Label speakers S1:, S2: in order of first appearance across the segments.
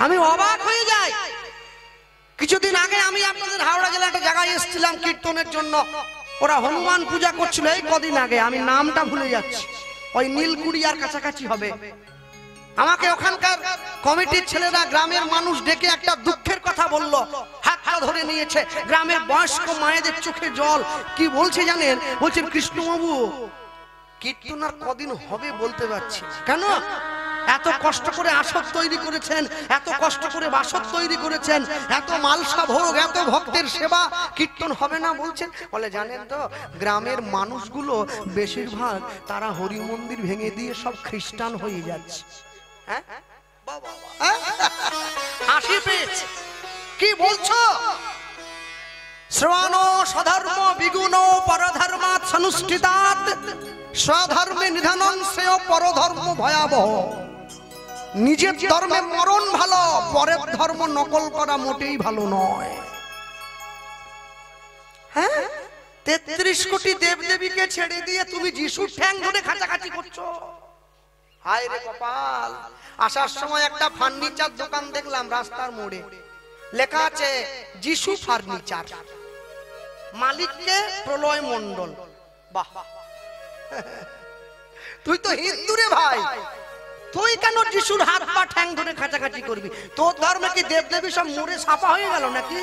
S1: আমি অবাক হয়ে যাই। কিছুদিন আগে আমি আপনাদের হাওড়া জেলা একটা জায়গায় এসেছিলাম কীর্তনের জন্য। ওরা হনুমান পূজা করছিল এই কদিন আগে, আমি নামটা ভুলে যাচ্ছি, ওই নীলকুড়িয়ার কাছাকাছি হবে। আমাকে ওখানকার কমিটির ছেলেরা, গ্রামের মানুষ ডেকে একটা দুঃখের কথা বলল, হাতটা ধরে নিয়েছে। গ্রামের বয়স্ক মায়েদের চোখে জল। কি বলছে জানেন? বলছেন কৃষ্ণবাবু কীর্তন আর কদিন হবে বলতে পারছি। কেন? এত কষ্ট করে আসর তৈরি করেছেন, এত কষ্ট করে বাসর তৈরি করেছেন, এত মালসা ভোগ, এত ভক্তের সেবা, কীর্তন হবে না বলছেন। বলে জানেন তো গ্রামের মানুষগুলো বেশিরভাগ তারা হরি মন্দির ভেঙে দিয়ে সব খ্রিস্টান হয়ে যাচ্ছে। হাসি পেয়েছে। কি বলছো? শ্রবণ স্বধর্ম বিগুণ পরধর্মাৎ সনুষ্ঠিতাৎ স্বধর্মে নিধনং শ্রেয় পরধর্ম ভয়াবহ। নিজের ধর্মে মরণ ভালো, পরের ধর্ম নকল করা মোটেই ভালো নয়। হ্যাঁ, ৩৩ কোটি দেবদেবীকে ছেড়ে দিয়ে তুমি যিশুর ঠ্যাং ধরে খাচাখাচি করছো। হায় রে কপাল। আসার সময় একটা ফার্নিচার দোকান দেখলাম রাস্তার মোড়ে, লেখা আছে যিশু ফার্নিচার, মালিককে প্রলয় মণ্ডল। বাহ, তুই তো হিন্দু রে ভাই, তুই কেন যিশুর হাত পা ঠ্যাং ধরে খাচাখাচি করবি? তোর ধর্মে কি দেবদেবী সব মরে সাফা হয়ে গেল নাকি?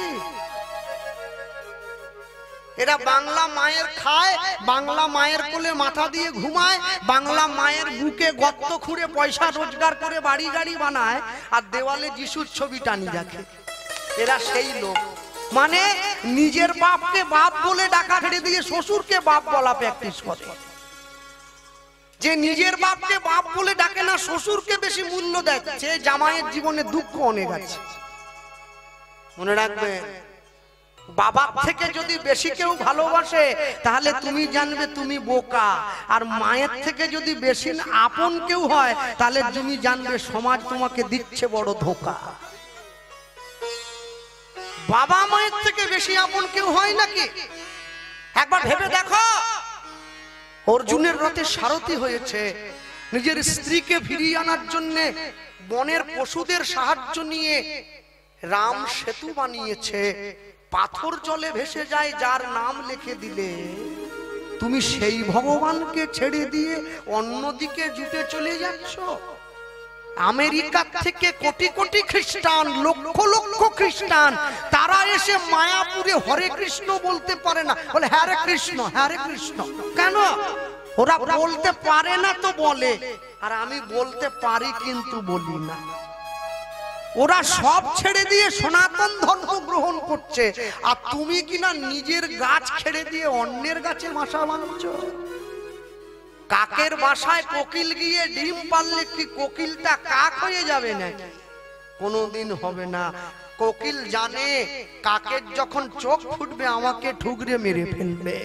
S1: এরা বাংলা মায়ের খায়, বাংলা মায়ের কোলে মাথা দিয়ে ঘুমায়, বাংলা মায়ের বুকে গর্ত খুঁড়ে পয়সা রোজগার করে বাড়ি গাড়ি বানায়, আর দেওয়ালে যিশুর ছবি টানি রাখে। এরা সেই লোক, মানে নিজের বাপকে বাপ বলে ডাকা ছেড়ে দিয়ে শ্বশুরকে বাপ বলা প্র্যাকটিস করে। যে নিজের বাপকে বাপ বলে ডাকে না, শ্বশুরকে বেশি মূল্য দেয়, সে জামাইয়ের জীবনে দুঃখ অনেক আছে। মনে রাখবে, বাবার থেকে যদি বেশি কেউ ভালোবাসে তাহলে তুমি জানবে তুমি বোকা, আর মায়ের থেকে যদি বেশি আপন কেউ হয় তাহলে তুমি জানবে সমাজ তোমাকে দিচ্ছে বড় ধোঁকা। বাবা মায়ের থেকে বেশি আপন কেউ হয় নাকি? একবার ভেবে দেখো। অর্জুনের রথে সারথি হয়েছে, নিজের স্ত্রীকে ফিরিয়ে আনার জন্য বনের পশুদের সাহায্য নিয়ে রাম সেতু বানিয়েছে। পাথর জলে ভেসে যায় যার নাম লিখে দিলে। তুমি সেই ভগবানকে ছেড়ে দিয়ে অন্যদিকে জুটে চলে যাচ্ছ। আমেরিকা থেকে কোটি কোটি খ্রিস্টান, লক্ষ লক্ষ খ্রিস্টান, তারা এসে মায়াপুরে হরে কৃষ্ণ বলতে পারে না, বলে হরে কৃষ্ণ হরে কৃষ্ণ। কেন? ওরা বলতে পারে না তো বলে, আর আমি বলতে পারি কিন্তু বলি না। ওরা সব ছেড়ে দিয়ে সনাতন ধর্ম গ্রহণ করছে, আর তুমি কিনা নিজের গাছ ছেড়ে দিয়ে অন্যের গাছে বাসা বাঁধছো। কাকের বাসায় কোকিল গিয়ে ডিম পারলে কি কোকিলটা কাক হয়ে যাবে না? কোনোদিন হবে না। কোকিল জানে কাকের যখন চোখ ফুটবে আমাকে ঠুকরে মেরে ফেলবে।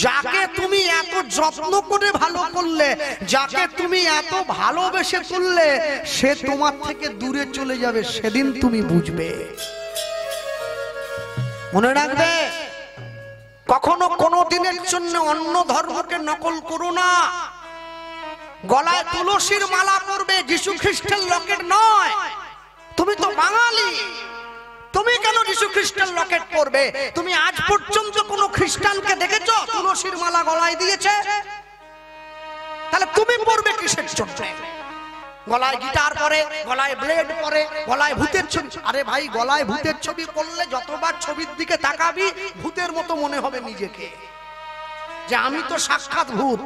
S1: যাকে তুমি এত যত্ন করে ভালো করলে, যাকে তুমি এত ভালোবেসে তুললে, সে তোমার থেকে দূরে চলে যাবে, সেদিন তুমি বুঝবে। মনে রাখবে, কখনো কোনো দিনের জন্য অন্য ধর্মকে নকল করো না। গলায় তুলসীর মালা পরবে, যিশু খ্রিস্টের লকেট নয়। তুমি তো বাঙালি, তুমি কেন যিশু খ্রিস্টের লকেট পরবে? তুমি আজ পর্যন্ত কোনো খ্রিস্টানকে দেখেছো তুলসীর মালা গলায় দিয়েছে? তাহলে তুমি পরবে কিসের জন্য? গলায় গিটার পরে, গলায় ব্লেড পরে, গলায় ভূতের ছবি। আরে ভাই, গলায় ভূতের ছবি পরলে যতবার ছবির দিকে তাকাবি ভূতের মতো মনে হবে নিজেকে, যে আমি তো সাক্ষাৎ ভূত।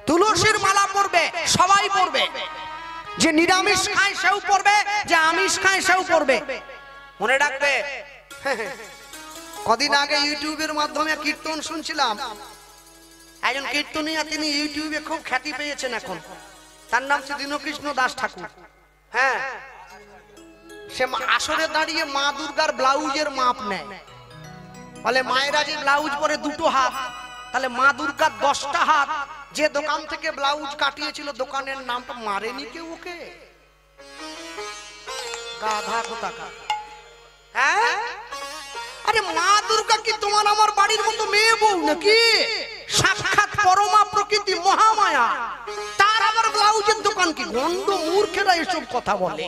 S1: তুলসীর মালা পরবে, সবাই পরবে। যে নিরামিষ খায় সেও পরবে, যে আমিষ খায় সেও পরবে। মনে রাখবে, কদিন আগে ইউটিউবের মাধ্যমে কীর্তন শুনছিলাম। একজন কীর্তনিয়া, তিনি ইউটিউবে খুব খ্যাতি পেয়েছেন এখন। তার নাম হচ্ছে দীনকৃষ্ণ দাস ঠাকুর। হ্যাঁ, সে আসরে দাঁড়িয়ে মা দুর্গার ব্লাউজের মাপ নেয়। বলে মায়েরা যে ব্লাউজ পরে 2টো হাত, তাহলে মা দুর্গার 10টা হাত। যে দোকান থেকে ব্লাউজ কাটিয়েছিল দোকানের নামটা মারেনি কেউ ওকে? গাধা কোথাকার। হ্যাঁ, আরে মা দুর্গা কি তোমার আমার বাড়ির মতো মেয়ে বউ নাকি? সাক্ষাৎ পরমা প্রকৃতি মহামায়া। তার আবার ব্লাউজের দোকান কি? গন্ড মূর্খেরা এসব কথা বলে।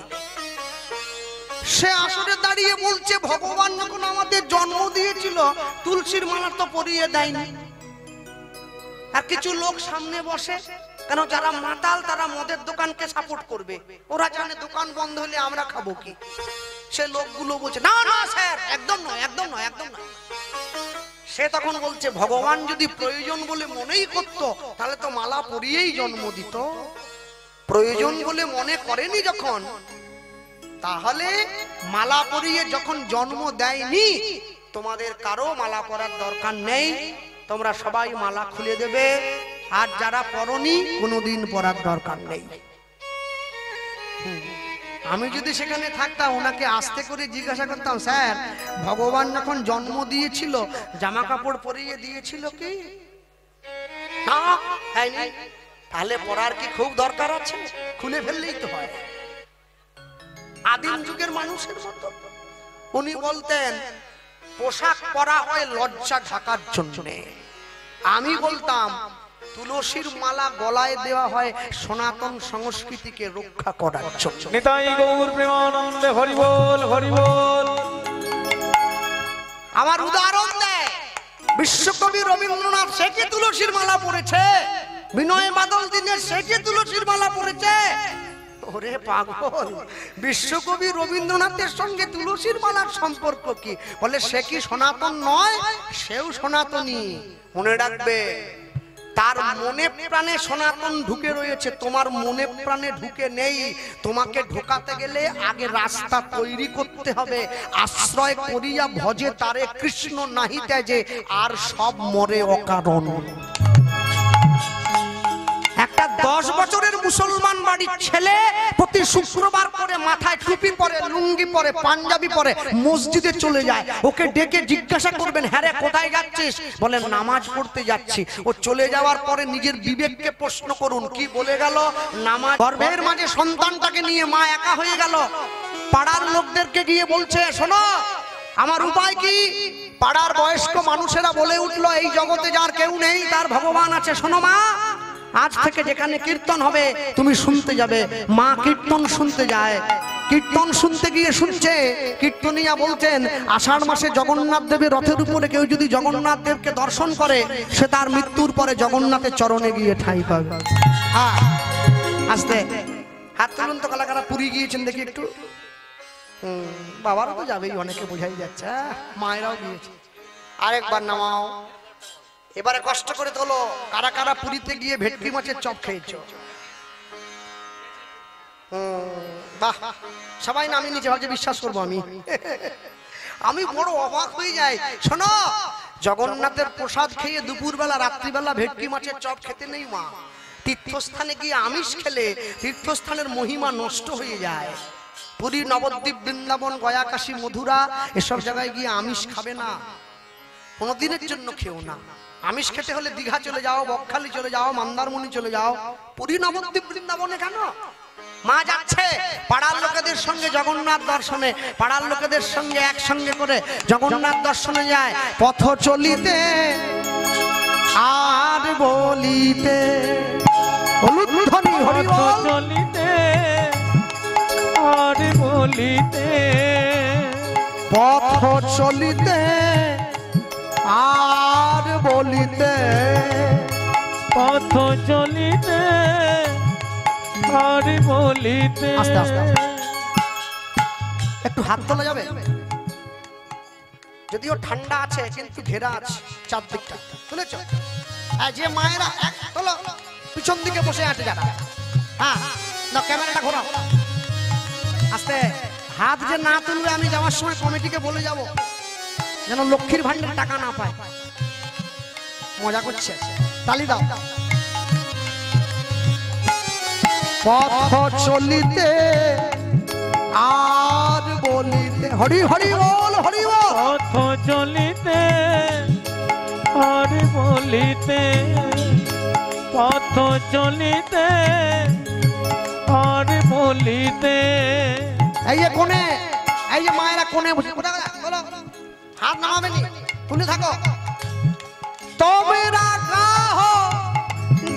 S1: সে আসরে দাঁড়িয়ে বলছে ভগবান যখন আমাদের জন্ম দিয়েছিল তুলসীর মালা তো পরিয়ে দেয়নি। আর কিছু লোক সামনে বসে, কেন যারা মাতাল তারা মদের দোকানকে সাপোর্ট করবে, ওরা জানে দোকান বন্ধ হলে আমরা খাবো কি। সে লোকগুলো বলছে না না স্যার, একদম নয়, একদম নয়, একদম নয়। সে তখন বলছে ভগবান যদি প্রয়োজন বলে মনেই করতো তাহলে তো মালা পরিয়েই জন্ম দিত। প্রয়োজন বলে মনে করেনি যখন, তাহলে মালা পরিয়ে যখন জন্ম দেয়নি, তোমাদের কারো মালা পরার দরকার নেই। তোমরা সবাই মালা খুলে দেবে, আর যারা পরনি কোনোদিন পরার দরকার নেই। আমি যদি সেখানে থাকতাম, ওনাকে আস্তে করে জিজ্ঞাসা করতাম, স্যার ভগবান যখন জন্ম দিয়েছিল জামা কাপড় পরিয়ে দিয়েছিল কি? না, তাহলে পরার কি খুব দরকার আছে? খুলে ফেললেই তো হয়। আদিম যুগের মানুষের মতো উনি বলতেন পোশাক পরা হয় লজ্জা ঢাকার জন্য। আমি বলতাম তুলসীর মালা গলায় দেওয়া হয় সনাতন সংস্কৃতিকে রক্ষা করার জন্য।
S2: নিতাই গৌর প্রেমানন্দে হরি বল, হরি বল।
S1: আমার উদাহরণ দেয় বিশ্বকবি রবীন্দ্রনাথ, সে কি তুলসীর মালা পরেছে? বিনয় বাদল দীনেশ, সে কি তুলসীর মালা পরেছে? ওরে পাগল, বিশ্বকবি রবীন্দ্রনাথের সঙ্গে তুলসীর মালার সম্পর্ক কি? বলে সে কি সনাতন নয়? সেও সনাতনী। মনে রাখবে, তার মনে প্রাণে সনাতন ঢুকে রয়েছে, তোমার মনে প্রাণে ঢুকে নেই। তোমাকে ঢোকাতে গেলে আগে রাস্তা তৈরি করতে হবে। আশ্রয় করিয়া ভজে তারে কৃষ্ণ নাহি ত্যাজে, আর সব মরে অকারণ। একটা 10 বছরের মুসলমান বাড়ির ছেলে প্রতি শুক্রবার করে মাথায় টুপি পরে, লুঙ্গি পরে, পাঞ্জাবি পরে মসজিদে চলে যায়। ওকে ডেকে জিজ্ঞাসা করবেন, হ্যাঁ রে কোথায় যাচ্ছিস? বলেন নামাজ পড়তে যাচ্ছি। ও চলে যাওয়ার পরে নিজের বিবেককে প্রশ্ন করুন, কি বলে গেল? নামাজ। গর্ভের মাঝে সন্তানটাকে নিয়ে মা একা হয়ে গেল। পাড়ার লোকদেরকে গিয়ে বলছে, শোনো আমার উপায় কি? পাড়ার বয়স্ক মানুষেরা বলে উঠলো, এই জগতে যার কেউ নেই তার ভগবান আছে। শোনো মা, আজ থেকে যেখানে কীর্তন হবে তুমি শুনতে যাবে। মা কীর্তন শুনতে যায়। কীর্তন শুনতে গিয়ে শুনছে, কীর্তনিয়া বলতেন আষাঢ় মাসে জগন্নাথ দেবের রথের উপরে কেউ যদি জগন্নাথ দেবকে দর্শন করে, সে তার মৃত্যুর পরে জগন্নাথের চরণে গিয়ে ঠাঁই পাবে। হ্যাঁ, আস্তে হাত তুলুন তো কালাকারা পুরী গিয়েছেন দেখি একটু। বাবারা তো যাবেই, অনেকে বোঝাই যাচ্ছে। মায়েরাও গিয়েছে। আরেকবার নামাও। এবারে কষ্ট করে তোলো, কারা কারা পুরীতে গিয়ে ভেটকি মাছের চপ খেয়েছো? বাহ, সবাই নামি নিচে, ভাবছে বিশ্বাস করবো আমি। আমি বড় অবাক হয়ে যাই। শোনো, জগন্নাথের প্রসাদ খেয়ে দুপুরবেলা রাত্রিবেলা ভেটকি মাছের চপ খেতে নেই মা। তীর্থস্থানে গিয়ে আমিষ খেলে তীর্থস্থানের মহিমা নষ্ট হয়ে যায়। পুরী, নবদ্বীপ, বৃন্দাবন, গয়া, কাশী, মথুরা এসব জায়গায় গিয়ে আমিষ খাবে না, কোনোদিনের জন্য খেও না। আমিষ খেতে হলে দীঘা চলে যাও, বকখালি চলে যাও, মন্দারমণি চলে যাও। পুরী, নবদ্বীপ, বৃন্দাবনে কেন? মা যাচ্ছে পাড়ার লোকেদের সঙ্গে জগন্নাথ দর্শনে। পাড়ার লোকেদের সঙ্গে একসঙ্গে করে জগন্নাথ দর্শনে যায়। পথ চলিতে আর বলিতে,
S2: হরি বল। চলিতে আর বলিতে,
S1: পথ চলিতে আর বলিতে,
S2: পথ চলিতে আর বলিতে।
S1: আস্তে আস্তে একটু হাত তোলা যাবে? যদিও ঠান্ডা আছে কিন্তু ঘেরা আছে চারদিকটা, তুলেছ? যে মায়েরা তোলো, পিছন দিকে বসে আছে যারা, হ্যাঁ না ক্যামেরাটা ঘোরাও। আস্তে, হাত যে না তুলবে আমি যাওয়ার সময় কমিটিকে বলে যাব যেন লক্ষ্মীর ভান্ডার টাকা না পায়। মজা করছে, তালি দাও। পথ চলিতে আর বলিতে, হরি হরি বল, হরি বল।
S2: পথ চলিতে আর বলিতে, পথ চলিতে আর বলিতে।
S1: এই যে কোনে, এই যে মায়েরা কোনে বসে, হাত নামাবেনি, তুলে থাকো। তোমরা গাহ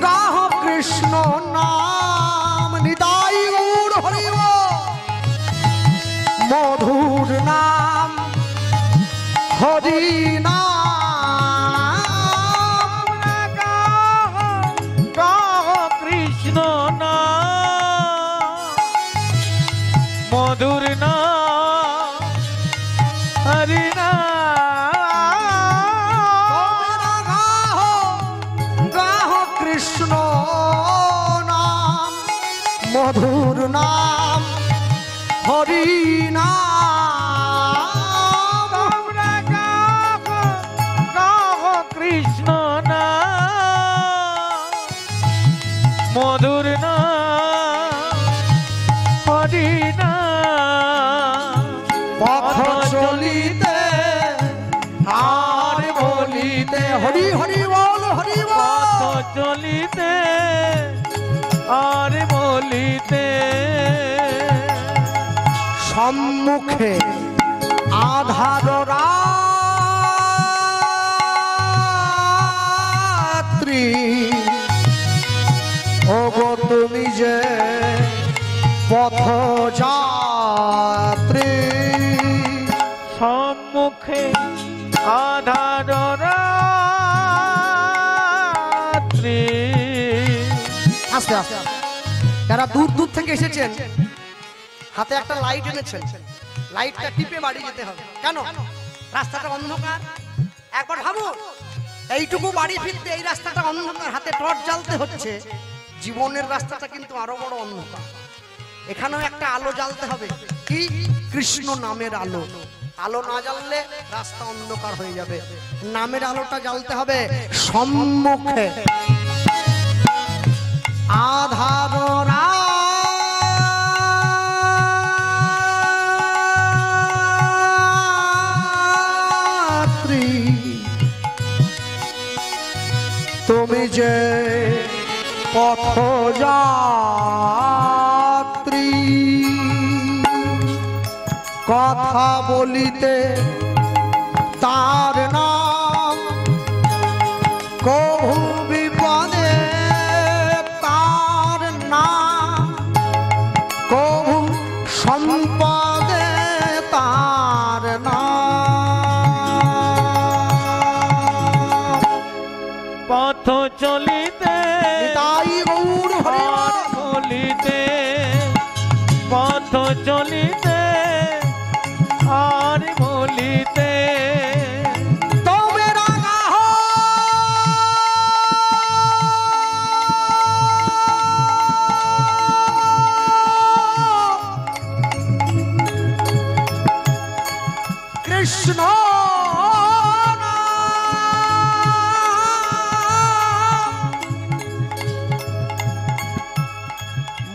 S1: গাহ কৃষ্ণ নাম নিতাই গৌর হরি বল। মধুর নাম হরি নাম
S2: গাহ কৃষ্ণ নাম মধুর নাম হরি
S1: গাহ কৃষ্ণ নাম মধুর নাম হরি নাম
S2: গাহ কৃষ্ণ নাম মধুর নাম হরি নাম
S1: পথ চলিতে আর বলিতে হরি হরি বল হরি
S2: পথ
S1: বল।
S2: চলিতে আর বলিতে
S1: সম্মুখে আধার রাত্রি ওগো তুমি যে পথ যাত্রী।
S2: সম্মুখে আধার রাত্রি
S1: আস্তে আস্তে যারা দূর দূর থেকে এসেছেন হাতে একটা লাইট এনেছেন, লাইটটা টিপে বাড়ি যেতে হবে। কেন? রাস্তাটা অন্ধকার। একবার ভাবুন, এইটুকু বাড়ি ফিরতে এই রাস্তাটা অন্ধকার, হাতে টর্চ জ্বালতে হচ্ছে। জীবনের রাস্তাটা কিন্তু আরো বড় অন্ধকার। এখানেও একটা আলো জ্বালতে হবে, কি? কৃষ্ণ নামের আলো। আলো না জ্বাললে রাস্তা অন্ধকার হয়ে যাবে। নামের আলোটা জ্বালতে হবে। সম্মুখে আধার রাত্রি তুমি যে পথ যাত্রী। কথা বলিতে তার নাম কভু বিপদে তার নাম কভু সম্পদে তার নাম।
S2: পথ চলিতে
S1: তাই গৌর হরি
S2: আর
S1: বল।
S2: বলিতে পথ চলিতে আর বলিতে
S1: তো মেরা গাহ কৃষ্ণ নাম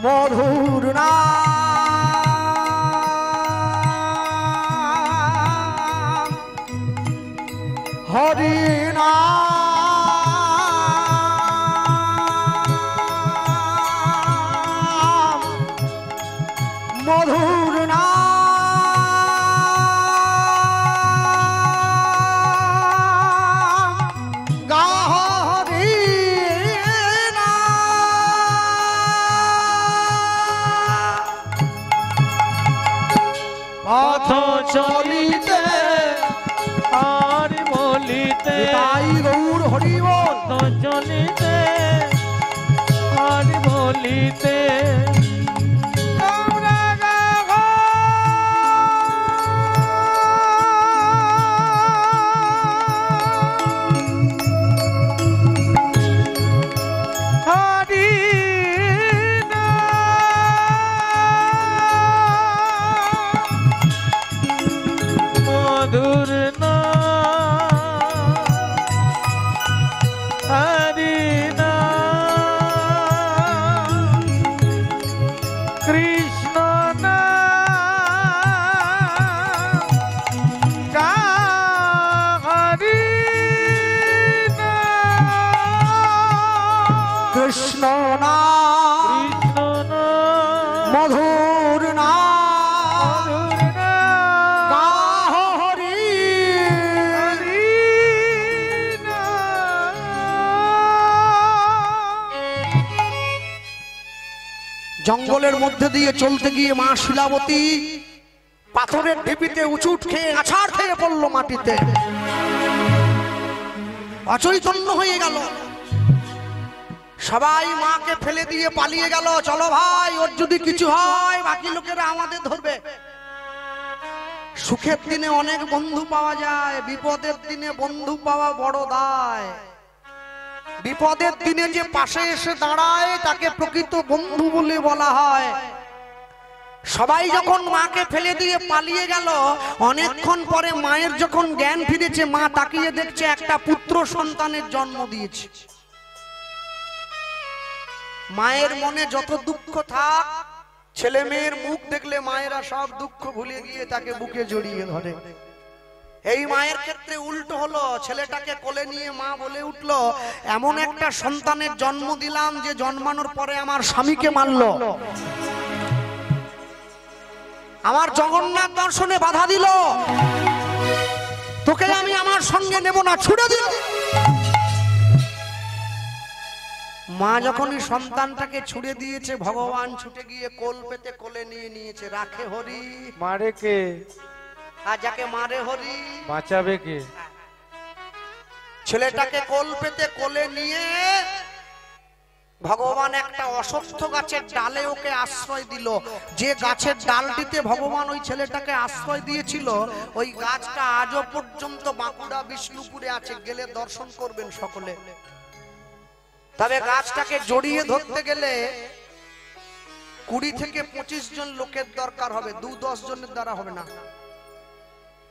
S1: মধুর নাম হরি নাম মধুর নাম গাহ হরি পথ চলিতে
S2: আর বলিতে
S1: তাই গৌর হরি বল।
S2: পথ চলিতে আর বলিতে তোমরা গাহ হরি নাম মধুর নাম হরি নাম কৃষ্ণ নাম হরি নাম
S1: কৃষ্ণ নাম
S2: কৃষ্ণ নাম
S1: মধুর নাম
S2: মধুর নাম
S1: গাহ হরি
S2: হরি নাম
S1: জঙ্গলের মধ্যে দিয়ে চলতে গিয়ে মা শিলাবতী পাথরের ঢিপিতে উঁচুট খেয়ে আছাড় খেয়ে পড়লো মাটিতে, অচৈতন্য হয়ে গেল। সবাই মাকে ফেলে দিয়ে পালিয়ে গেল, চলো ভাই, ওর যদি কিছু হয় বাকি লোকেরা আমাদের ধরবে। সুখের দিনে অনেক বন্ধু পাওয়া যায়, বিপদের দিনে বন্ধু পাওয়া বড় দায়। বিপদের দিনে যে পাশে এসে দাঁড়ায় তাকে প্রকৃত বন্ধু বলে বলা হয়। সবাই যখন মাকে ফেলে দিয়ে পালিয়ে গেল, অনেকক্ষণ পরে মায়ের যখন জ্ঞান ফিরেছে, মা তাকিয়ে দেখছে একটা পুত্র সন্তানের জন্ম দিয়েছে। মায়ের মনে যত দুঃখ থাক, ছেলে মেয়ের মুখ দেখলে মায়েরা সব দুঃখ ভুলে গিয়ে তাকে বুকে জড়িয়ে ধরে। এই মায়ের ক্ষেত্রে উল্টো হলো, ছেলেটাকে কোলে নিয়ে মা বলে উঠলো, এমন একটা সন্তানের জন্ম দিলাম যে জন্মানোর পরে আমার স্বামীকে মারলো, আমার জগন্নাথ দর্শনে বাধা দিল, তোকে আমি আমার সঙ্গে নেব না, ছুড়ে দিল। মা যখনই সন্তানটাকে ছুড়ে দিয়েছে, ভগবান ছুটে গিয়ে কোল পেতে কোলে নিয়ে নিয়েছে। রাখে হরি,
S2: মারে কে?
S1: আর যাকে মারে হরি
S2: বাঁচাবে কে?
S1: ছেলেটাকে কোল পেতে কোলে নিয়ে ভগবান একটা অশ্বত্থ গাছের ডালে ওকে আশ্রয় দিল। যে গাছের ডালটিতে ভগবান ওই ছেলেটাকে আশ্রয় দিয়েছিল, ওই গাছটা আজও পর্যন্ত বাঁকুড়া বিষ্ণুপুরে আছে, গেলে দর্শন করবেন সকলে। তবে গাছটাকে জড়িয়ে ধরতে গেলে 20 থেকে 25 জন লোকের দরকার হবে, 2-10 জনের দ্বারা হবে না।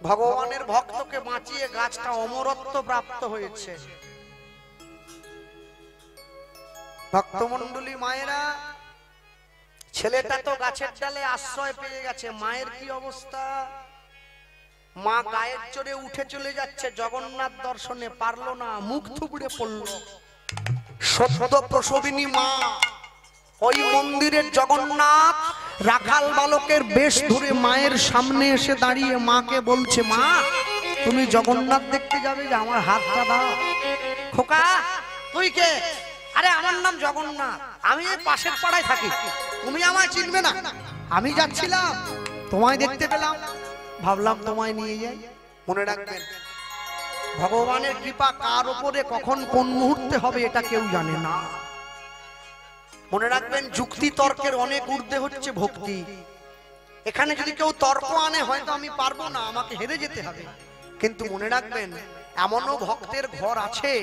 S1: ভগবানের ভক্তকে বাঁচিয়ে গাছটা অমরত্ব প্রাপ্ত হয়েছে। ভক্তমণ্ডলী মায়েরা, ছেলেটা তো গাছের ডালে আশ্রয় পেয়ে গেছে, মায়ের কি অবস্থা? মা গায়ের চড়ে উঠে চলে যাচ্ছে জগন্নাথ দর্শনে, পারলো না, মুখ থুবড়ে পড়লো। সদ্য প্রসবিনী মা ওই মন্দিরের জগন্নাথ রাখাল বালকের বেশ ধরে মায়ের সামনে এসে দাঁড়িয়ে মাকে বলছে, মা তুমি জগন্নাথ দেখতে যাবে, যে আমার হাতটা দাও। খোকা তুই কে? আরে আমার নাম জগন্নাথ, আমি এই পাশের পাড়ায় থাকি, তুমি আমায় চিনবে না। আমি যাচ্ছিলাম, তোমায় দেখতে পেলাম, ভাবলাম তোমায় নিয়ে যাই। মনে রাখবেন, ভগবানের কৃপা কার উপরে কখন কোন মুহূর্তে হবে এটা কেউ জানে না। মনে রাখবেন, যুক্তি তর্কের অনেক ঊর্ধ্বে হচ্ছে ভক্তি। এখানে যদি কেউ তর্ক আনে, হয়তো আমি পারবো না, আমাকে হেরে যেতে হবে। কিন্তু মনে রাখবেন, এমনও ভক্তের ঘর আছে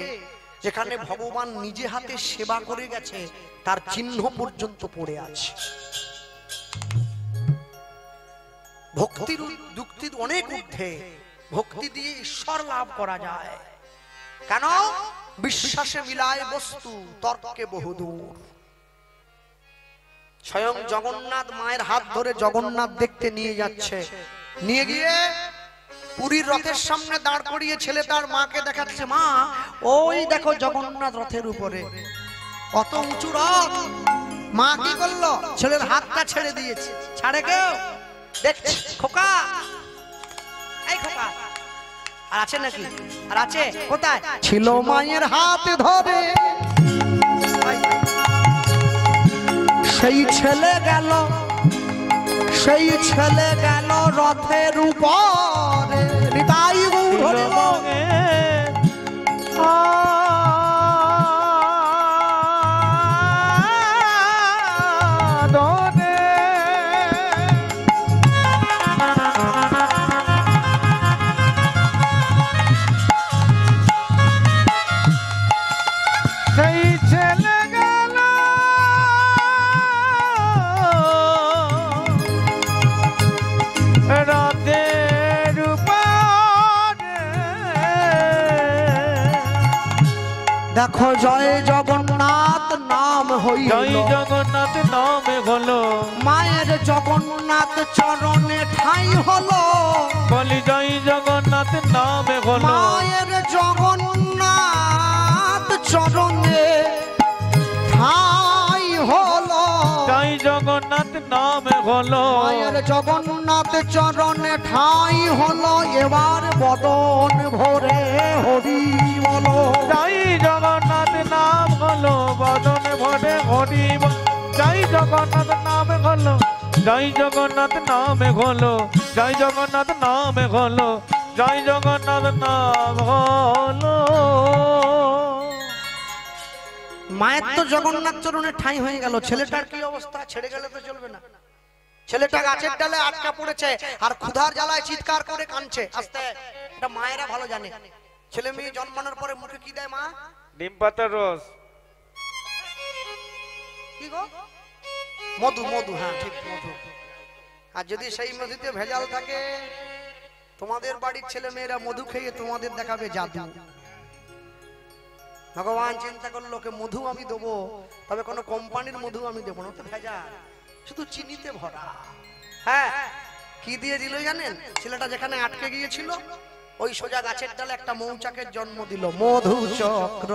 S1: যেখানে ভগবান নিজে হাতে সেবা করে গেছে, তার চিহ্ন পর্যন্ত পড়ে আছে। ভক্তির যুক্তির অনেক ঊর্ধ্বে, ভক্তি দিয়ে ঈশ্বর লাভ করা যায়। কেন? বিশ্বাসে মিলায় বস্তু, তর্কে বহুদূর। স্বয়ং জগন্নাথ মায়ের হাত ধরে জগন্নাথ দেখতে নিয়ে যাচ্ছে, নিয়ে গিয়ে পুরীর রথের সামনে দাঁড় করিয়ে ছেলে তার মাকে দেখাচ্ছে, মা ওই দেখো জগন্নাথ রথের উপরে, কত উঁচু রথ। মা কি করলো? ছেলের হাতটা ছেড়ে দিয়েছে। ছাড়ে কেউ? দেখছে। খোকা, এই খোকা, আর আছে নাকি? আর আছে? কোথায় ছিল? মায়ের হাতে ধরে সেই ছেলে গেল, সেই ছেলে গেল রথের উপরে। নিতাই গৌর দেখো জয় জগন্নাথ নাম হইল,
S2: জয় জগন্নাথ নামে হলো,
S1: মায়ের জগন্নাথ চরণে ঠাঁই হলো।
S2: বলি জয় জগন্নাথ নামে হলো,
S1: মায়ের জগন্নাথ চরণে ঠাঁই হলো।
S2: জয় জগন্নাথ নামে হলো,
S1: মায়ের জগন্নাথ চরণে ঠাঁই হলো। এবার বদন ভরে হরি বলো।
S2: জয় জগন্নাথ নাম হলো, বদন ভরে হরি বল। জয় জগন্নাথ নামে হলো, জয় জগন্নাথ নামে হলো, জয় জগন্নাথ নামে হলো, জয় জগন্নাথ নাম হলো।
S1: মায়ের তো জগন্নাথ চরণে ঠাঁই হয়ে গেল, ছেলেটার কি অবস্থা? ছেড়ে গেলে তো চলবে না। ছেলেটা গাছের ডালে আটকা পড়েছে আর ক্ষুধার জ্বালায় চিৎকার করে কাঁদছে। আস্তে, এটা মায়েরা ভালো জানে। ছেলে মেয়ে জন্মানোর পরে মুখে কি দেয় মা?
S2: নিম পাতার রস।
S1: কি গো? মধু। মধু, হ্যাঁ ঠিক, মধু। আর যদি সেই মধুতে ভেজাল থাকে, তোমাদের বাড়ির ছেলে মেয়েরা মধু খেয়ে তোমাদের দেখাবে জাদু। ভগবান চিন্তা করলো কে মধু আমি দেবো, তবে কোনো কোম্পানির মধু আমি দেবো না, তো ভেজাল, শুধু চিনিতে ভরা। হ্যাঁ, কি দিয়ে দিল জানেন? ছেলেটা যেখানে আটকে গিয়েছিল ওই সোজা গাছের ডালে একটা মৌচাকের জন্ম দিল। মধু চক্র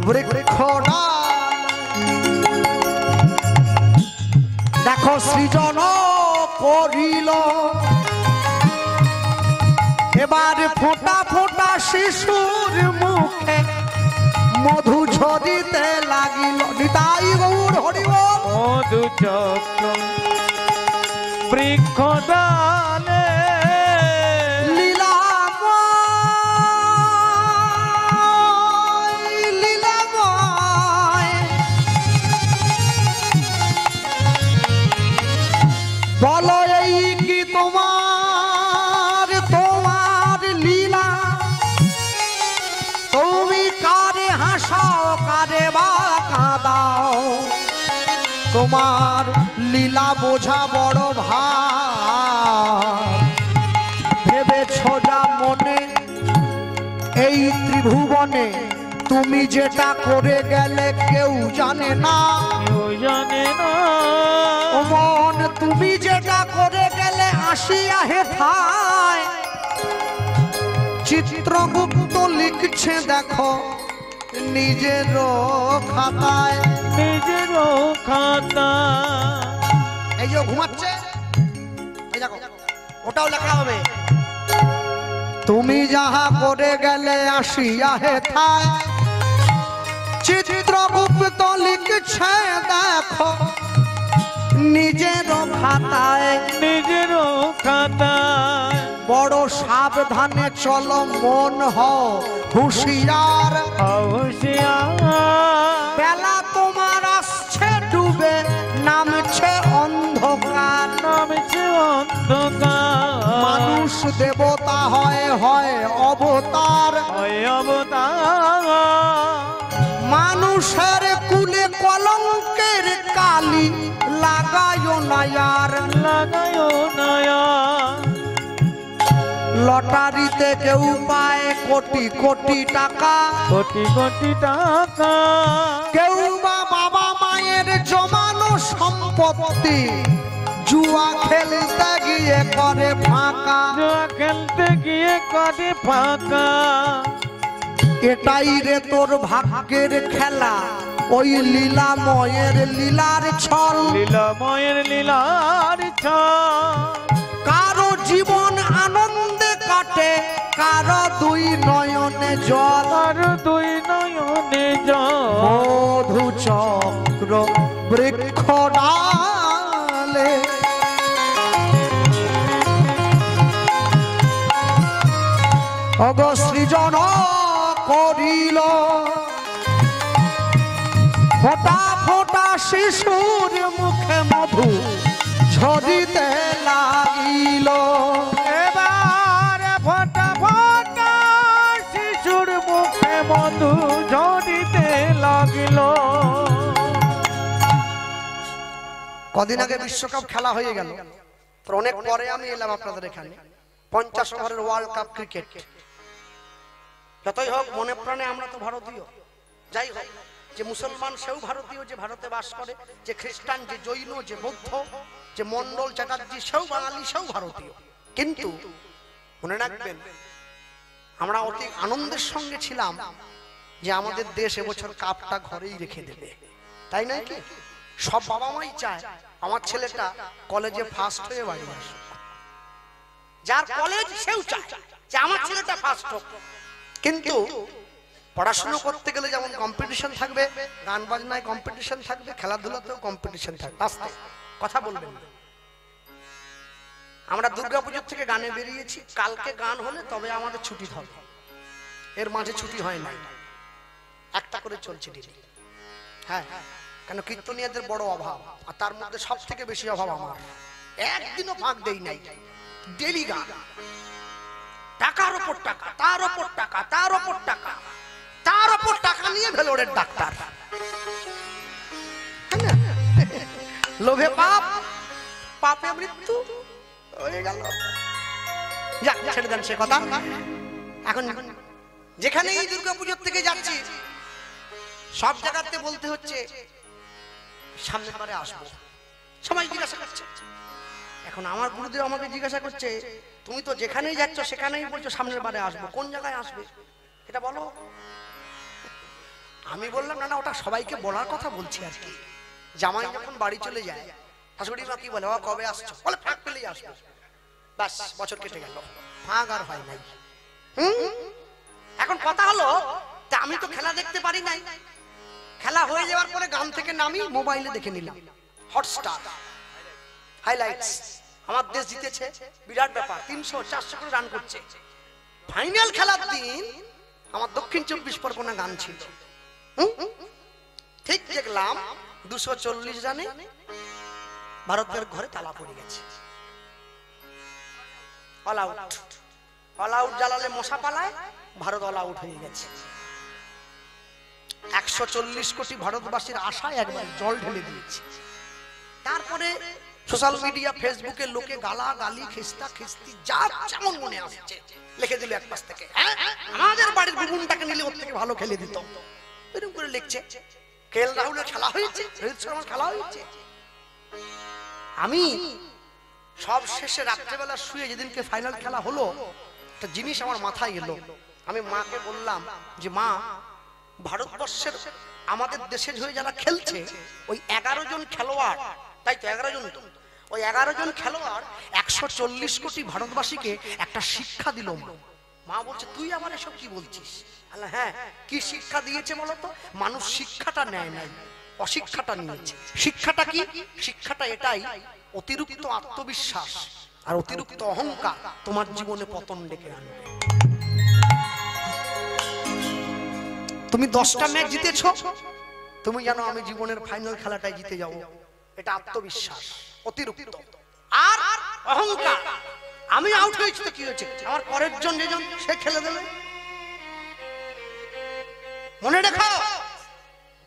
S1: বৃক্ষডাল, দেখো সৃজন করিল, এবার ফোঁটা ফোঁটা শিশুর মুখে মধু ঝরিতে লাগিল। নিতাই গৌর হরি বল।
S2: মধু চক্র বৃক্ষ ডালে
S1: লীলাময়, লীলাময়, বলো এই কি তোমার তোমার লীলা? তুমি কারে হাসাও কারে বা কাঁদাও, তোমার লীলা বোঝা বড় ভার। ভেবেছ যা মনে এই ত্রিভুবনে, তুমি যেটা করে গেলে কেউ জানে না।
S2: কেউ জানে না।
S1: ও মন, তুমি যেটা করে গেলে আসিয়া হেথায়। চিত্রগুপ্ত লিখছে দেখো নিজের খাতায়।
S2: নিজের খাতা।
S1: এই যে ঘুমাচ্ছে, এই দেখো ওটাও লেখা হবে। তুমি যাহা করে গেলে আসিয়া হেথায়। চিত্রগুপ্ত লিখছে দেখো নিজের খাতায়।
S2: নিজের খাতা।
S1: বড় সাবধানে চলো মন হও হুঁশিয়ার।
S2: হুঁশিয়ার।
S1: বেলা তোমার আসছে ডুবে, নামছে অন্ধকার।
S2: নামছে অন্ধকার।
S1: মানুষ দেবতা হয় হয় অবতার।
S2: হয় অবতার।
S1: মানুষের কুলে কলঙ্কের কালি লাগায় নায়ার।
S2: লাগায় নয়া।
S1: লটারিতে কেউ পায় কোটি কোটি টাকা।
S2: কোটি কোটি টাকা।
S1: কেউ বা বাবা মায়ের জমানো সম্পত্তি জুয়া খেলতে গিয়ে করে ফাঁকা।
S2: জুয়া খেলতে গিয়ে করে ফাঁকা।
S1: এটাই রে তোর ভাগ্যের খেলা, ওই লীলাময়ের লীলার ছল।
S2: লীলাময়ের লীলার ছল।
S1: কারো জীবন আনন্দে কাটে, কারো দুই নয়নে জল।
S2: আর দুই নয়নে জল।
S1: মধু চক্র বৃক্ষ ডালে, অগ সৃজন করিল, ফোঁটা ফোঁটা শিশুর মুখে মধু ঝরিতে লাগিল।
S2: এবার ফোঁটা ফোঁটা শিশুর মুখে মধু ঝরিতে লাগিল।
S1: কদিন আগে বিশ্বকাপ খেলা হয়ে গেল, তো অনেক পরে আমি এলাম আপনাদের এখানে। 50 ওভারের ওয়ার্ল্ড কাপ ক্রিকেট। যতই হোক মনে প্রাণে আমরা তো ভারতীয়। যাই হোক, যে মুসলমান সেও ভারতীয়, যে ভারতে বাস করে, যে খ্রিস্টান, যে জৈন, যে বৌদ্ধ, যে মন্ডল চ্যাটার্জি, সেও বাঙালি, সেও ভারতীয়। কিন্তু মনে রাখবেন, আমরা অতি আনন্দের সঙ্গে ছিলাম যে আমাদের দেশ এবছর কাপটা ঘরেই রেখে দেবে, তাই নয় কি? সব বাবা মাই চায় আমার ছেলেটা কলেজে ফার্স্ট হয়ে বাড়ি আসুক। যার কলেজ সেও চায় যে আমার ছেলেটা ফার্স্ট হোক। কিন্তু পড়াশোনা করতে গেলে যেমন কম্পিটিশন থাকবে, গান বাজনায় কম্পিটিশন থাকবে, খেলাধুলাতেও কম্পিটিশন থাকবে। আস্তে কথা বলবেন না। আমরা দুর্গাপুজোর থেকে গানে বেরিয়েছি, কালকে গান হলে তবে আমাদের ছুটি হবে, এর মাঝে ছুটি হয় না, একটা করে চলছে ডেলি। হ্যাঁ, কেন কীর্তনিয়াদের বড় অভাব, আর তার মধ্যে সব থেকে বেশি অভাব আমার। একদিনও ফাঁক দেই নাই, ডেলি গান, টাকার ওপর টাকা, তার ওপর টাকা, তার ওপর টাকা, তার ওপর টাকা নিয়ে ভেলোরের ডাক্তার। লোভে পাপ, পাপে মৃত্যু হয়ে গেল। যাক, ছেড়ে দেন সে কথা। এখন যেখানে এই দুর্গাপুজোর থেকে যাচ্ছি সব জায়গাতে বলতে হচ্ছে সামনের বারে আসবো, সবাই জিজ্ঞাসা করছে। এখন আমার গুরুদেব আমাকে জিজ্ঞাসা করছে, তুমি তো যেখানেই যাচ্ছ সেখানেই বলছো সামনের বারে আসবো, কোন জায়গায় আসবে এটা বলো। আমি বললাম না না, ওটা সবাইকে বলার কথা বলছি আর কি। জামাই যখন বাড়ি চলে যায়, শাশুড়ি মা কি বলে, ও কবে আসছো, বলে ফাঁক পেলেই আসবে। ব্যাস, বছর কেটে গেল, ফাঁক আর হয় নাই। এখন কথা হলো, তা আমি তো খেলা দেখতে পারি নাই, খেলা হয়ে যাওয়ার পরে গান থেকে নামি মোবাইলে দেখে নিলাম, হটস্টার হাইলাইটস, আমার দেশ জিতেছে, বিরাট ব্যাপার, 300-400 করে রান করছে। ফাইনাল খেলার দিন আমার দক্ষিণ 24 পরগনা গান ছিল, ঠিক দেখলাম 240 রানে ভারতের ঘরে তালা পড়ে গেছে। অল আউট, অল আউট জ্বালালে মশা পালায়, ভারত অল আউট হয়ে গেছে। 140 কোটি ভারতবাসীর আশায় একবার জল ঢেলে দিয়েছে। তারপরে সোশ্যাল মিডিয়া, ফেসবুকে লোকে গালা গালি, খিস্তা খিস্তি, যা যেমন মনে আসছে লিখে দিল এক পাশ থেকে। আমাদের বাড়ির বুবুনটাকে নিলে ওর থেকে ভালো খেলে দিত, এরকম করে লিখছে। কেএল রাহুলের খেলা হয়েছে, রোহিত শর্মার খেলা হয়েছে। আমি সব শেষে রাত্রেবেলা শুয়ে যেদিনকে ফাইনাল খেলা হলো, একটা জিনিস আমার মাথায় এলো। আমি মাকে বললাম যে মা, ভারতবর্ষের আমাদের দেশের হয়ে যারা খেলছে ওই 11 জন খেলোয়াড়, তাই তো 11 জন, তো ওই 11 জন খেলোয়াড় 140 কোটি ভারতবাসীকে একটা শিক্ষা দিল। মা বলছে, তুই আমার এসব কি বলছিস? হ্যাঁ, কি শিক্ষা দিয়েছে বলতো? মানুষ শিক্ষাটা নেয় নাই, অশিক্ষাটা নিয়েছে। শিক্ষাটা কি? শিক্ষাটা এটাই, অতিরিক্ত আত্মবিশ্বাস আর অতিরিক্ত অহংকার তোমার জীবনে পতন ডেকে আনবে। তুমি 10টা ম্যাচ জিতেছো, তুমি জানো আমি জীবনের ফাইনাল খেলাটাই জিতে যাবো, এটা আত্মবিশ্বাস অতিরিক্ত। আর অহংকার, আমি আউট হয়েছি তো কি হয়েছে, আমার পরের জন যেজন সে খেলে দেবে। মনে রেখো,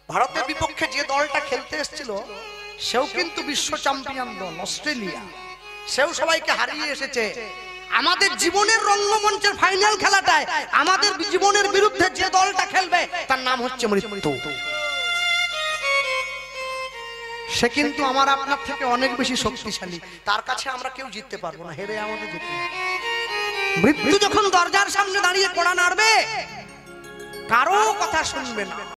S1: ভারতের বিপক্ষে যে দলটা খেলতে এসেছিল সেও কিন্তু বিশ্ব চ্যাম্পিয়ন দল অস্ট্রেলিয়া, সেও সবাইকে হারিয়ে এসেছে। আমাদের জীবনের রঙ্গমঞ্চের ফাইনাল খেলাটায় আমাদের জীবনের বিরুদ্ধে যে দলটা খেলবে তার নাম হচ্ছে মৃত্যু। সে কিন্তু আমার আপনার থেকে অনেক বেশি শক্তিশালী, তার কাছে আমরা কেউ জিততে পারবো না, হেরে আমাদের জিততে হবে। মৃত্যু যখন দরজার সামনে দাঁড়িয়ে কোড়া নাড়বে, কারো কথা শুনবে না।